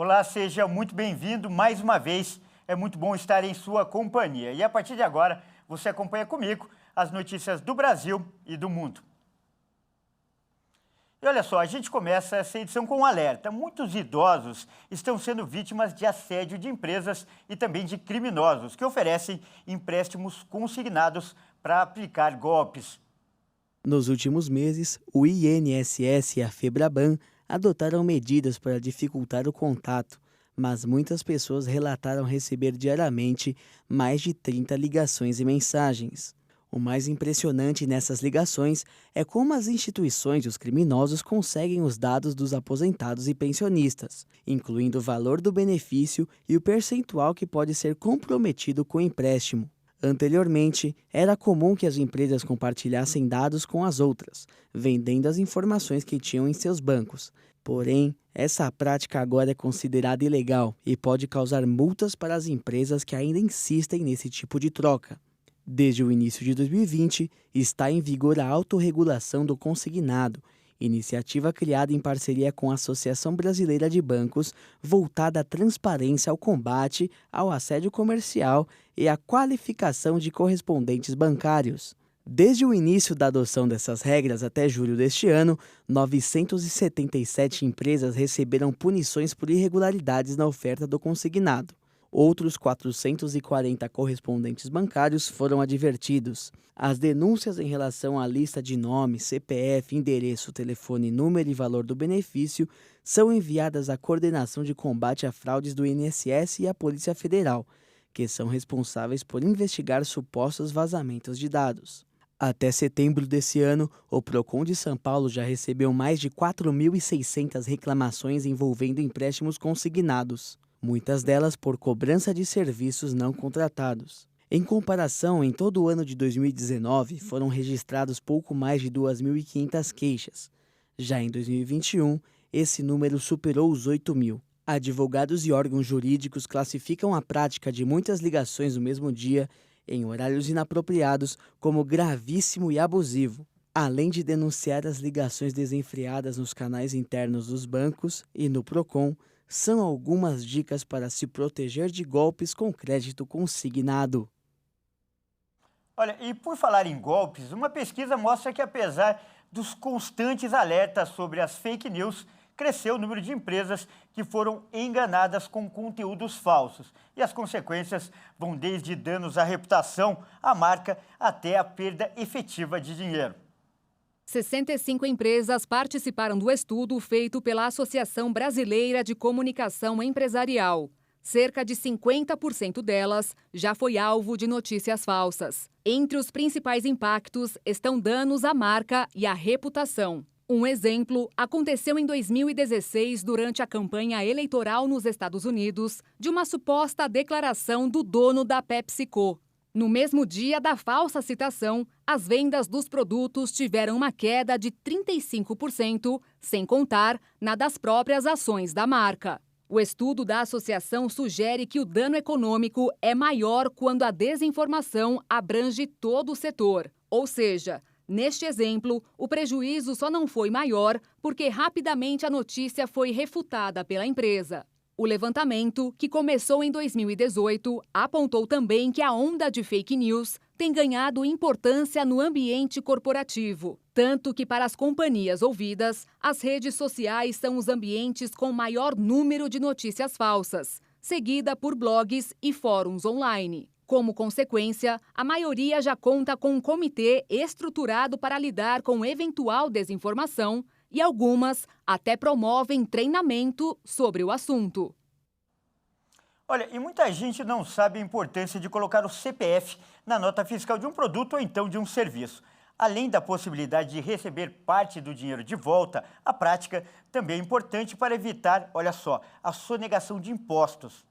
Olá, seja muito bem-vindo mais uma vez. É muito bom estar em sua companhia. E a partir de agora, você acompanha comigo as notícias do Brasil e do mundo. E olha só, a gente começa essa edição com um alerta. Muitos idosos estão sendo vítimas de assédio de empresas e também de criminosos que oferecem empréstimos consignados para aplicar golpes. Nos últimos meses, o INSS e a FEBRABAN adotaram medidas para dificultar o contato, mas muitas pessoas relataram receber diariamente mais de 30 ligações e mensagens. O mais impressionante nessas ligações é como as instituições e os criminosos conseguem os dados dos aposentados e pensionistas, incluindo o valor do benefício e o percentual que pode ser comprometido com o empréstimo. Anteriormente, era comum que as empresas compartilhassem dados com as outras, vendendo as informações que tinham em seus bancos. Porém, essa prática agora é considerada ilegal e pode causar multas para as empresas que ainda insistem nesse tipo de troca. Desde o início de 2020, está em vigor a autorregulação do consignado, iniciativa criada em parceria com a Associação Brasileira de Bancos, voltada à transparência, ao combate ao assédio comercial e à qualificação de correspondentes bancários. Desde o início da adoção dessas regras até julho deste ano, 977 empresas receberam punições por irregularidades na oferta do consignado. Outros 440 correspondentes bancários foram advertidos. As denúncias em relação à lista de nome, CPF, endereço, telefone, número e valor do benefício são enviadas à Coordenação de Combate a Fraudes do INSS e à Polícia Federal, que são responsáveis por investigar supostos vazamentos de dados. Até setembro desse ano, o Procon de São Paulo já recebeu mais de 4.600 reclamações envolvendo empréstimos consignados. Muitas delas por cobrança de serviços não contratados. Em comparação, em todo o ano de 2019, foram registrados pouco mais de 2.500 queixas. Já em 2021, esse número superou os 8.000. Advogados e órgãos jurídicos classificam a prática de muitas ligações no mesmo dia, em horários inapropriados, como gravíssimo e abusivo, além de denunciar as ligações desenfreadas nos canais internos dos bancos e no Procon. São algumas dicas para se proteger de golpes com crédito consignado. Olha, e por falar em golpes, uma pesquisa mostra que apesar dos constantes alertas sobre as fake news, cresceu o número de empresas que foram enganadas com conteúdos falsos. E as consequências vão desde danos à reputação, à marca, até a perda efetiva de dinheiro. 65 empresas participaram do estudo feito pela Associação Brasileira de Comunicação Empresarial. Cerca de 50% delas já foi alvo de notícias falsas. Entre os principais impactos estão danos à marca e à reputação. Um exemplo aconteceu em 2016 durante a campanha eleitoral nos Estados Unidos de uma suposta declaração do dono da PepsiCo. No mesmo dia da falsa citação, as vendas dos produtos tiveram uma queda de 35%, sem contar na das próprias ações da marca. O estudo da associação sugere que o dano econômico é maior quando a desinformação abrange todo o setor. Ou seja, neste exemplo, o prejuízo só não foi maior porque rapidamente a notícia foi refutada pela empresa. O levantamento, que começou em 2018, apontou também que a onda de fake news tem ganhado importância no ambiente corporativo. Tanto que, para as companhias ouvidas, as redes sociais são os ambientes com maior número de notícias falsas, seguida por blogs e fóruns online. Como consequência, a maioria já conta com um comitê estruturado para lidar com eventual desinformação, e algumas até promovem treinamento sobre o assunto. Olha, e muita gente não sabe a importância de colocar o CPF na nota fiscal de um produto ou então de um serviço. Além da possibilidade de receber parte do dinheiro de volta, a prática também é importante para evitar, olha só, a sonegação de impostos.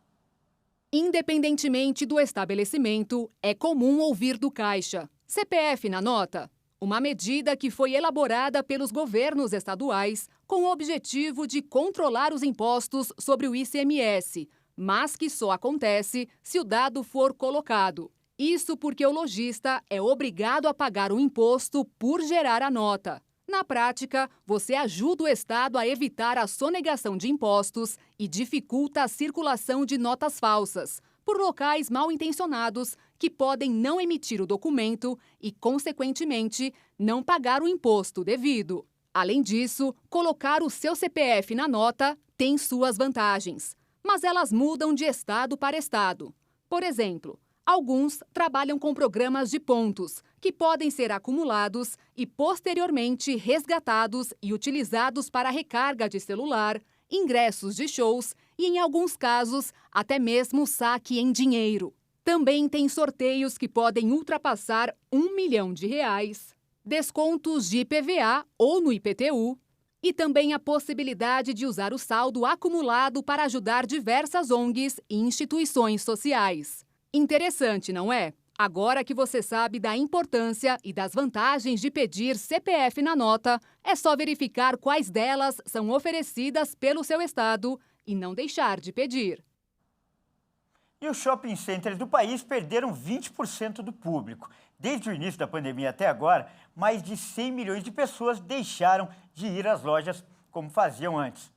Independentemente do estabelecimento, é comum ouvir do caixa: CPF na nota. Uma medida que foi elaborada pelos governos estaduais com o objetivo de controlar os impostos sobre o ICMS, mas que só acontece se o dado for colocado. Isso porque o lojista é obrigado a pagar o imposto por gerar a nota. Na prática, você ajuda o Estado a evitar a sonegação de impostos e dificulta a circulação de notas falsas por locais mal intencionados que podem não emitir o documento e, consequentemente, não pagar o imposto devido. Além disso, colocar o seu CPF na nota tem suas vantagens, mas elas mudam de estado para estado. Por exemplo, alguns trabalham com programas de pontos, que podem ser acumulados e posteriormente resgatados e utilizados para recarga de celular, ingressos de shows e, em alguns casos, até mesmo saque em dinheiro. Também tem sorteios que podem ultrapassar R$1 milhão, descontos de IPVA ou no IPTU, e também a possibilidade de usar o saldo acumulado para ajudar diversas ONGs e instituições sociais. Interessante, não é? Agora que você sabe da importância e das vantagens de pedir CPF na nota, é só verificar quais delas são oferecidas pelo seu estado e não deixar de pedir. E os shopping centers do país perderam 20% do público. Desde o início da pandemia até agora, mais de 100 milhões de pessoas deixaram de ir às lojas como faziam antes.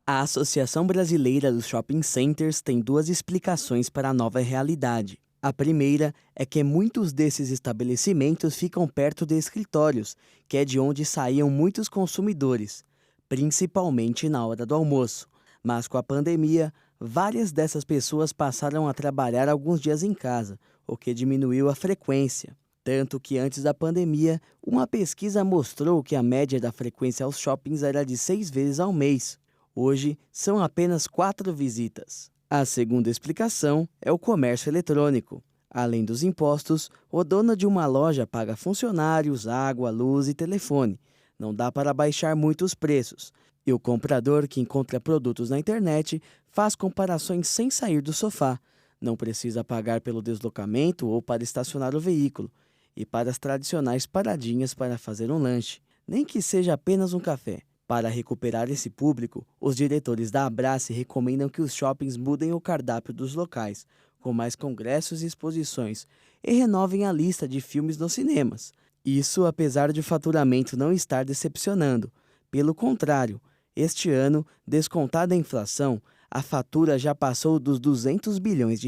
A Associação Brasileira dos Shopping Centers tem duas explicações para a nova realidade. A primeira é que muitos desses estabelecimentos ficam perto de escritórios, que é de onde saíam muitos consumidores, principalmente na hora do almoço. Mas com a pandemia, várias dessas pessoas passaram a trabalhar alguns dias em casa, o que diminuiu a frequência. Tanto que antes da pandemia, uma pesquisa mostrou que a média da frequência aos shoppings era de 6 vezes ao mês. Hoje, são apenas 4 visitas. A segunda explicação é o comércio eletrônico. Além dos impostos, o dono de uma loja paga funcionários, água, luz e telefone. Não dá para baixar muito os preços. E o comprador que encontra produtos na internet faz comparações sem sair do sofá. Não precisa pagar pelo deslocamento ou para estacionar o veículo. E para as tradicionais paradinhas para fazer um lanche, nem que seja apenas um café. Para recuperar esse público, os diretores da Abrace recomendam que os shoppings mudem o cardápio dos locais, com mais congressos e exposições, e renovem a lista de filmes nos cinemas. Isso apesar de o faturamento não estar decepcionando. Pelo contrário, este ano, descontada a inflação, a fatura já passou dos R$200 bilhões,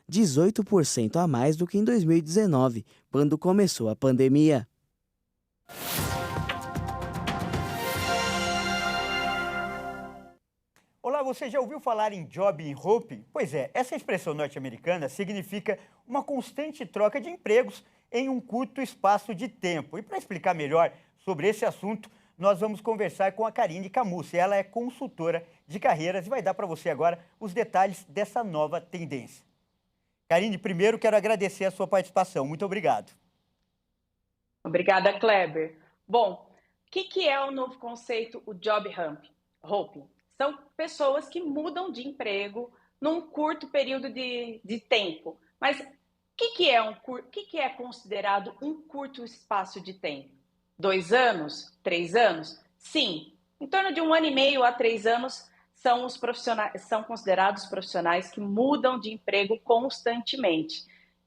18% a mais do que em 2019, quando começou a pandemia. Olá, você já ouviu falar em job hopping? Pois é, essa expressão norte-americana significa uma constante troca de empregos em um curto espaço de tempo. E para explicar melhor sobre esse assunto, nós vamos conversar com a Karine Camussa. Ela é consultora de carreiras e vai dar para você agora os detalhes dessa nova tendência. Karine, primeiro quero agradecer a sua participação. Muito obrigado. Obrigada, Kleber. Bom, o que é o novo conceito, o job hopping? São pessoas que mudam de emprego num curto período de tempo. Mas o que é considerado um curto espaço de tempo? 2 anos? 3 anos? Sim, em torno de 1 ano e meio a 3 anos são considerados profissionais que mudam de emprego constantemente.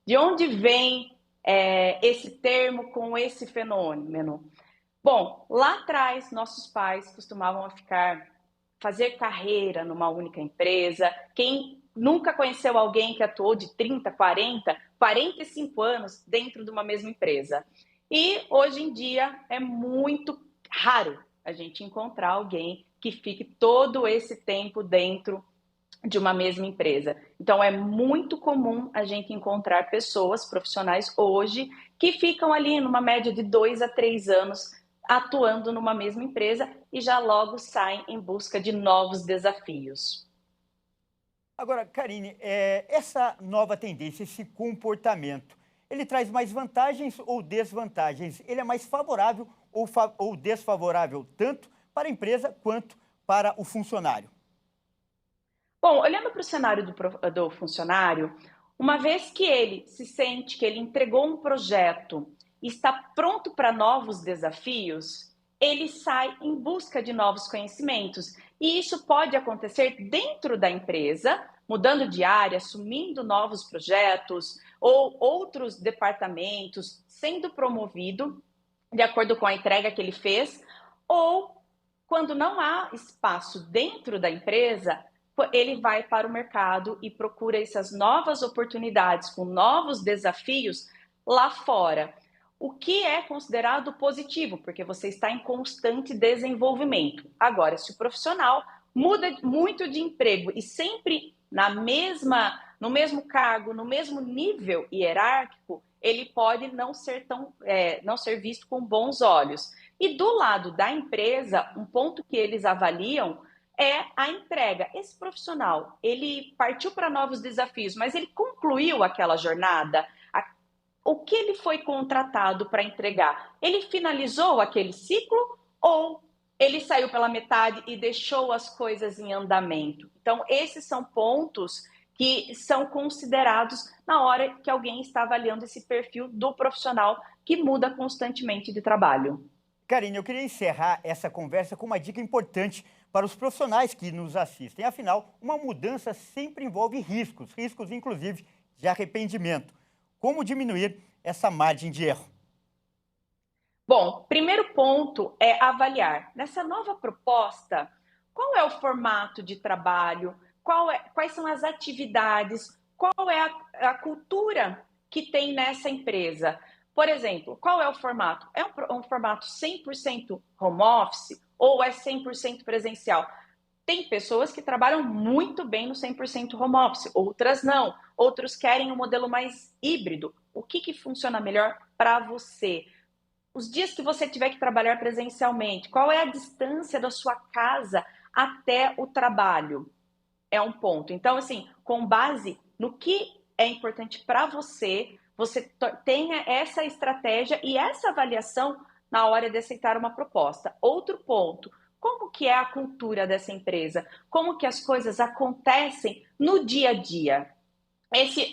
De onde vem esse termo com esse fenômeno? Bom, lá atrás, nossos pais costumavam fazer carreira numa única empresa. Quem nunca conheceu alguém que atuou de 30, 40, 45 anos dentro de uma mesma empresa? E hoje em dia é muito raro a gente encontrar alguém que fique todo esse tempo dentro de uma mesma empresa. Então é muito comum a gente encontrar pessoas profissionais hoje que ficam ali numa média de 2 a 3 anos atuando numa mesma empresa e já logo saem em busca de novos desafios. Agora, Karine, essa nova tendência, esse comportamento, ele traz mais vantagens ou desvantagens? Ele é mais favorável ou desfavorável tanto para a empresa quanto para o funcionário? Bom, olhando para o cenário do funcionário, uma vez que ele se sente que ele entregou um projeto e está pronto para novos desafios, ele sai em busca de novos conhecimentos. E isso pode acontecer dentro da empresa, mudando de área, assumindo novos projetos ou outros departamentos, sendo promovido de acordo com a entrega que ele fez, ou quando não há espaço dentro da empresa, ele vai para o mercado e procura essas novas oportunidades, com novos desafios lá fora. O que é considerado positivo, porque você está em constante desenvolvimento. Agora, se o profissional muda muito de emprego e sempre no mesmo cargo, no mesmo nível hierárquico, ele pode não ser visto com bons olhos. E do lado da empresa, um ponto que eles avaliam é a entrega. Esse profissional, ele partiu para novos desafios, mas ele concluiu aquela jornada? O que ele foi contratado para entregar? Ele finalizou aquele ciclo ou ele saiu pela metade e deixou as coisas em andamento? Então, esses são pontos que são considerados na hora que alguém está avaliando esse perfil do profissional que muda constantemente de trabalho. Karine, eu queria encerrar essa conversa com uma dica importante para os profissionais que nos assistem. Afinal, uma mudança sempre envolve riscos inclusive de arrependimento. Como diminuir essa margem de erro? Bom, primeiro ponto é avaliar. Nessa nova proposta, qual é o formato de trabalho? Quais são as atividades? Qual é a cultura que tem nessa empresa? Por exemplo, qual é o formato? É um formato 100% home office ou é 100% presencial? Tem pessoas que trabalham muito bem no 100% home office, outras não. Outros querem um modelo mais híbrido. O que funciona melhor para você? Os dias que você tiver que trabalhar presencialmente, qual é a distância da sua casa até o trabalho? É um ponto. Então, assim, com base no que é importante para você, você tenha essa estratégia e essa avaliação na hora de aceitar uma proposta. Outro ponto, como que é a cultura dessa empresa? Como que as coisas acontecem no dia a dia?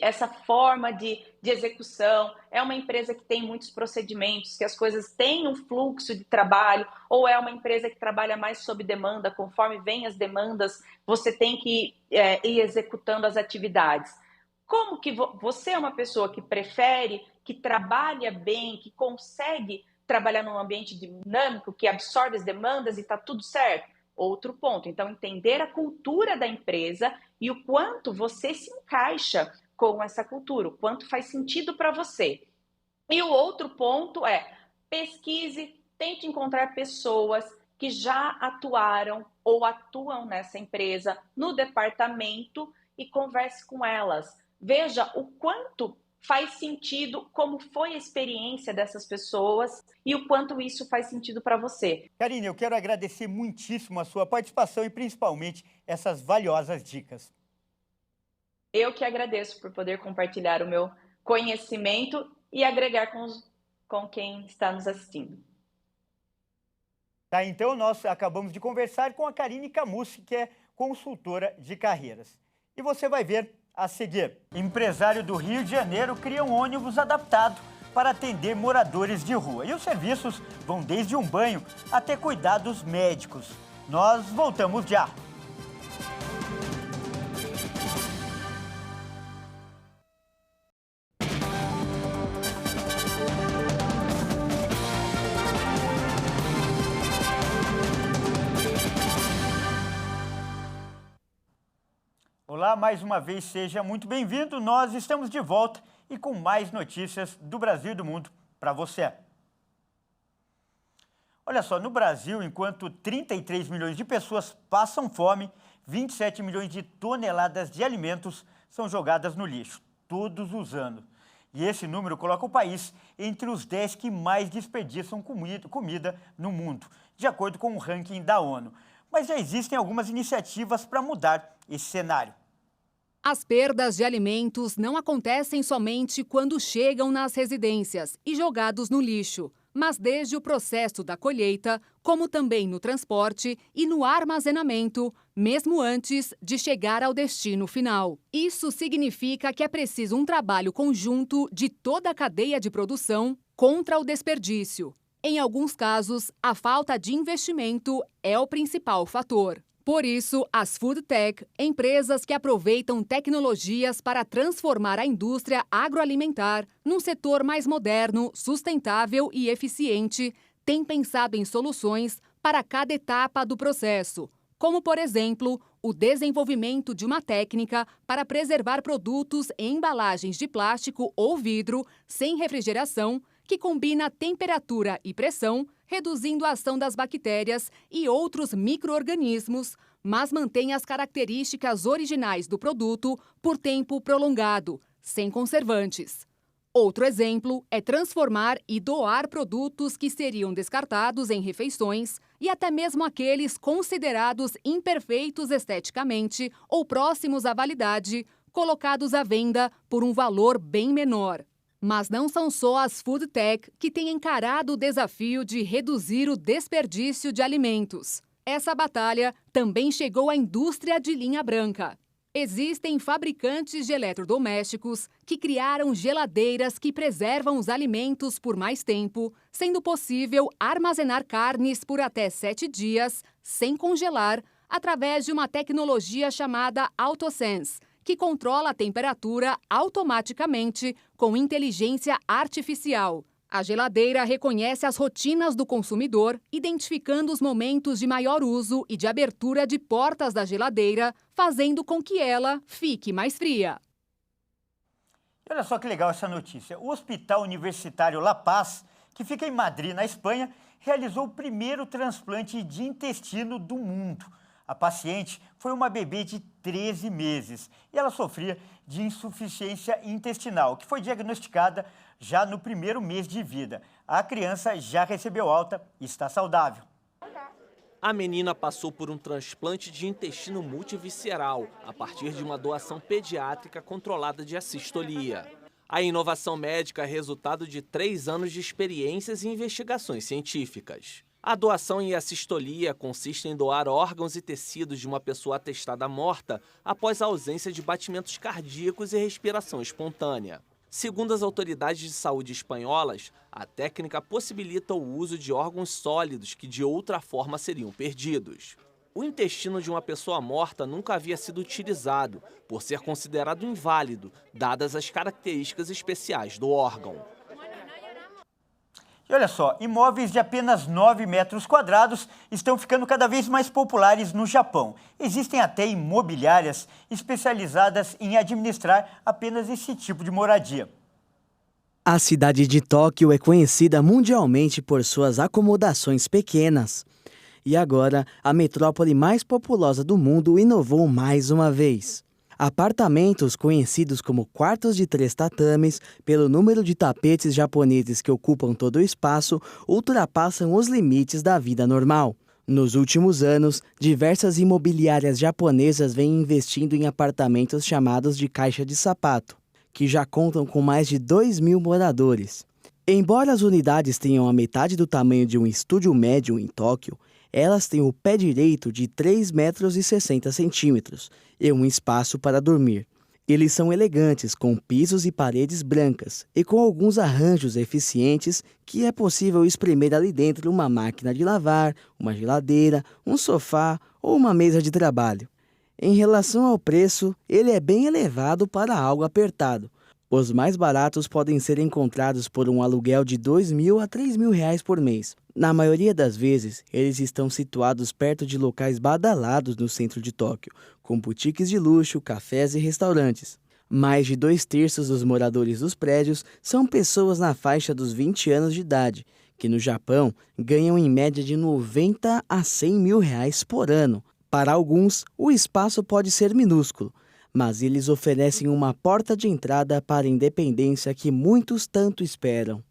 Essa forma de execução, é uma empresa que tem muitos procedimentos, que as coisas têm um fluxo de trabalho, ou é uma empresa que trabalha mais sob demanda, conforme vêm as demandas, você tem que ir executando as atividades. Como que você é uma pessoa que prefere, que trabalha bem, que consegue trabalhar num ambiente dinâmico, que absorve as demandas e está tudo certo? Outro ponto. Então, entender a cultura da empresa e o quanto você se encaixa com essa cultura, o quanto faz sentido para você. E o outro ponto é pesquise, tente encontrar pessoas que já atuaram ou atuam nessa empresa, no departamento, e converse com elas. Veja o quanto faz sentido, como foi a experiência dessas pessoas e o quanto isso faz sentido para você. Karine, eu quero agradecer muitíssimo a sua participação e principalmente essas valiosas dicas. Eu que agradeço por poder compartilhar o meu conhecimento e agregar com quem está nos assistindo. Tá, então nós acabamos de conversar com a Karine Camusi, que é consultora de carreiras. E você vai ver a seguir. Empresário do Rio de Janeiro cria um ônibus adaptado para atender moradores de rua. E os serviços vão desde um banho até cuidados médicos. Nós voltamos já. Olá, mais uma vez, seja muito bem-vindo. Nós estamos de volta e com mais notícias do Brasil e do mundo para você. Olha só, no Brasil, enquanto 33 milhões de pessoas passam fome, 27 milhões de toneladas de alimentos são jogadas no lixo, todos os anos. E esse número coloca o país entre os 10 que mais desperdiçam comida no mundo, de acordo com o ranking da ONU. Mas já existem algumas iniciativas para mudar esse cenário. As perdas de alimentos não acontecem somente quando chegam nas residências e jogados no lixo, mas desde o processo da colheita, como também no transporte e no armazenamento, mesmo antes de chegar ao destino final. Isso significa que é preciso um trabalho conjunto de toda a cadeia de produção contra o desperdício. Em alguns casos, a falta de investimento é o principal fator. Por isso, as Food Tech, empresas que aproveitam tecnologias para transformar a indústria agroalimentar num setor mais moderno, sustentável e eficiente, têm pensado em soluções para cada etapa do processo, como, por exemplo, o desenvolvimento de uma técnica para preservar produtos em embalagens de plástico ou vidro sem refrigeração, que combina temperatura e pressão, reduzindo a ação das bactérias e outros micro-organismos, mas mantém as características originais do produto por tempo prolongado, sem conservantes. Outro exemplo é transformar e doar produtos que seriam descartados em refeições e até mesmo aqueles considerados imperfeitos esteticamente ou próximos à validade, colocados à venda por um valor bem menor. Mas não são só as Food Tech que têm encarado o desafio de reduzir o desperdício de alimentos. Essa batalha também chegou à indústria de linha branca. Existem fabricantes de eletrodomésticos que criaram geladeiras que preservam os alimentos por mais tempo, sendo possível armazenar carnes por até 7 dias, sem congelar, através de uma tecnologia chamada AutoSense, que controla a temperatura automaticamente com inteligência artificial. A geladeira reconhece as rotinas do consumidor, identificando os momentos de maior uso e de abertura de portas da geladeira, fazendo com que ela fique mais fria. Olha só que legal essa notícia. O Hospital Universitário La Paz, que fica em Madrid, na Espanha, realizou o primeiro transplante de intestino do mundo. A paciente foi uma bebê de 13 meses e ela sofria de insuficiência intestinal, que foi diagnosticada já no primeiro mês de vida. A criança já recebeu alta e está saudável. A menina passou por um transplante de intestino multivisceral a partir de uma doação pediátrica controlada de assistolia. A inovação médica é resultado de 3 anos de experiências e investigações científicas. A doação em assistolia consiste em doar órgãos e tecidos de uma pessoa atestada morta após a ausência de batimentos cardíacos e respiração espontânea. Segundo as autoridades de saúde espanholas, a técnica possibilita o uso de órgãos sólidos que de outra forma seriam perdidos. O intestino de uma pessoa morta nunca havia sido utilizado, por ser considerado inválido, dadas as características especiais do órgão. E olha só, imóveis de apenas 9 metros quadrados estão ficando cada vez mais populares no Japão. Existem até imobiliárias especializadas em administrar apenas esse tipo de moradia. A cidade de Tóquio é conhecida mundialmente por suas acomodações pequenas. E agora, a metrópole mais populosa do mundo inovou mais uma vez. Apartamentos conhecidos como quartos de 3 tatames, pelo número de tapetes japoneses que ocupam todo o espaço, ultrapassam os limites da vida normal. Nos últimos anos, diversas imobiliárias japonesas vêm investindo em apartamentos chamados de caixa de sapato, que já contam com mais de 2.000 moradores. Embora as unidades tenham a metade do tamanho de um estúdio médio em Tóquio, elas têm o pé direito de 3,60 metros e um espaço para dormir. Eles são elegantes, com pisos e paredes brancas e com alguns arranjos eficientes que é possível espremer ali dentro uma máquina de lavar, uma geladeira, um sofá ou uma mesa de trabalho. Em relação ao preço, ele é bem elevado para algo apertado. Os mais baratos podem ser encontrados por um aluguel de R$2.000 a R$3.000 por mês. Na maioria das vezes, eles estão situados perto de locais badalados no centro de Tóquio, com boutiques de luxo, cafés e restaurantes. Mais de 2/3 dos moradores dos prédios são pessoas na faixa dos 20 anos de idade, que no Japão ganham em média de R$90 a R$100.000 por ano. Para alguns, o espaço pode ser minúsculo, mas eles oferecem uma porta de entrada para a independência que muitos tanto esperam.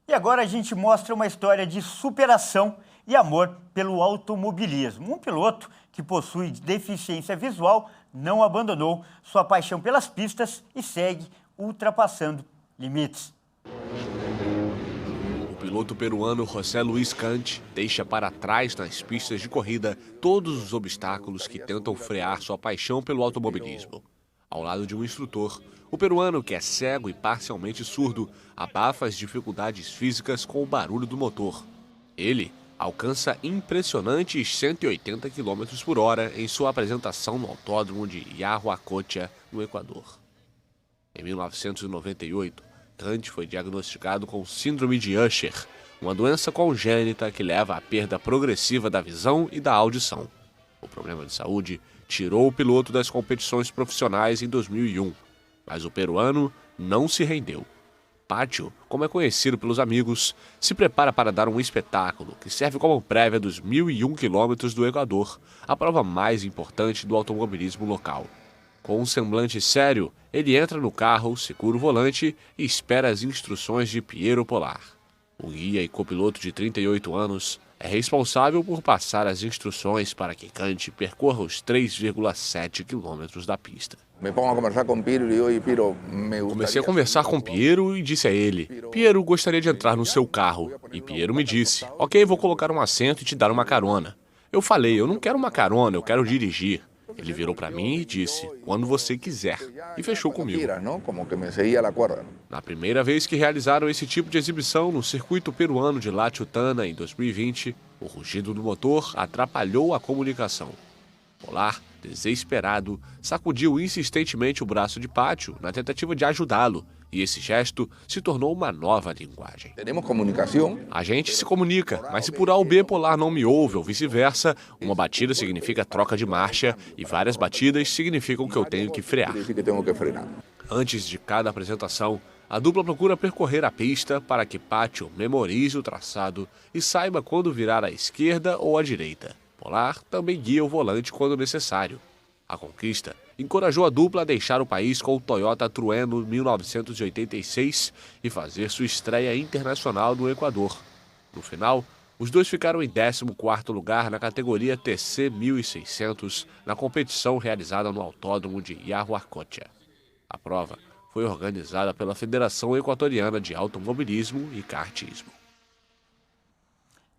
E agora a gente mostra uma história de superação e amor pelo automobilismo. Um piloto que possui deficiência visual não abandonou sua paixão pelas pistas e segue ultrapassando limites. O piloto peruano José Luis Cante deixa para trás nas pistas de corrida todos os obstáculos que tentam frear sua paixão pelo automobilismo. Ao lado de um instrutor, o peruano, que é cego e parcialmente surdo, abafa as dificuldades físicas com o barulho do motor. Ele alcança impressionantes 180 km por hora em sua apresentação no autódromo de Yaguacocha, no Equador. Em 1998, Kant foi diagnosticado com síndrome de Usher, uma doença congênita que leva à perda progressiva da visão e da audição. O problema de saúde tirou o piloto das competições profissionais em 2001, mas o peruano não se rendeu. Pátio, como é conhecido pelos amigos, se prepara para dar um espetáculo que serve como prévia dos 1.001 quilômetros do Equador, a prova mais importante do automobilismo local. Com um semblante sério, ele entra no carro, segura o volante e espera as instruções de Piero Polar. O guia e copiloto de 38 anos é responsável por passar as instruções para que Kant percorra os 3,7 quilômetros da pista. Comecei a conversar com Piero e disse a ele: Piero, gostaria de entrar no seu carro. E Piero me disse: ok, vou colocar um assento e te dar uma carona. Eu falei: eu não quero uma carona, eu quero dirigir. Ele virou para mim e disse: quando você quiser. E fechou comigo. Na primeira vez que realizaram esse tipo de exibição no circuito peruano de La Chutana em 2020, o rugido do motor atrapalhou a comunicação. Polar, desesperado, sacudiu insistentemente o braço de Pátio na tentativa de ajudá-lo, e esse gesto se tornou uma nova linguagem. A gente se comunica, mas se por A ou B Polar não me ouve ou vice-versa, uma batida significa troca de marcha e várias batidas significam que eu tenho que frear. Antes de cada apresentação, a dupla procura percorrer a pista para que Pátio memorize o traçado e saiba quando virar à esquerda ou à direita. Polar também guia o volante quando necessário. A conquista encorajou a dupla a deixar o país com o Toyota Trueno 1986 e fazer sua estreia internacional no Equador. No final, os dois ficaram em 14º lugar na categoria TC 1600 na competição realizada no autódromo de Yaguacocha. A prova foi organizada pela Federação Equatoriana de Automobilismo e Kartismo.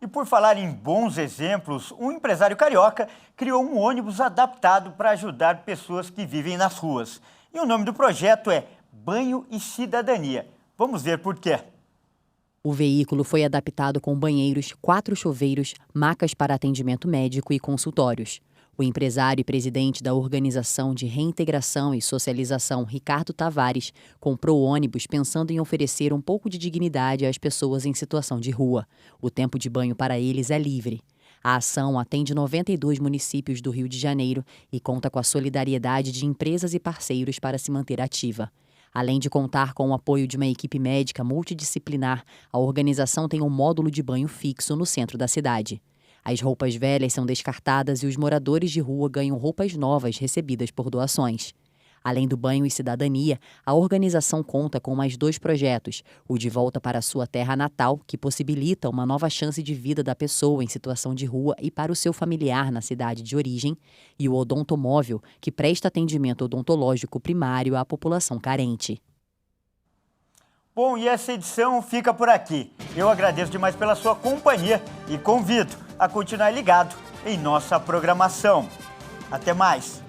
E por falar em bons exemplos, um empresário carioca criou um ônibus adaptado para ajudar pessoas que vivem nas ruas. E o nome do projeto é Banho e Cidadania. Vamos ver por quê. O veículo foi adaptado com banheiros, 4 chuveiros, macas para atendimento médico e consultórios. O empresário e presidente da Organização de Reintegração e Socialização, Ricardo Tavares, comprou o ônibus pensando em oferecer um pouco de dignidade às pessoas em situação de rua. O tempo de banho para eles é livre. A ação atende 92 municípios do Rio de Janeiro e conta com a solidariedade de empresas e parceiros para se manter ativa. Além de contar com o apoio de uma equipe médica multidisciplinar, a organização tem um módulo de banho fixo no centro da cidade. As roupas velhas são descartadas e os moradores de rua ganham roupas novas recebidas por doações. Além do Banho e Cidadania, a organização conta com mais 2 projetos, o De Volta para a Sua Terra Natal, que possibilita uma nova chance de vida da pessoa em situação de rua e para o seu familiar na cidade de origem, e o Odontomóvel, que presta atendimento odontológico primário à população carente. Bom, e essa edição fica por aqui. Eu agradeço demais pela sua companhia e convido a continuar ligado em nossa programação. Até mais!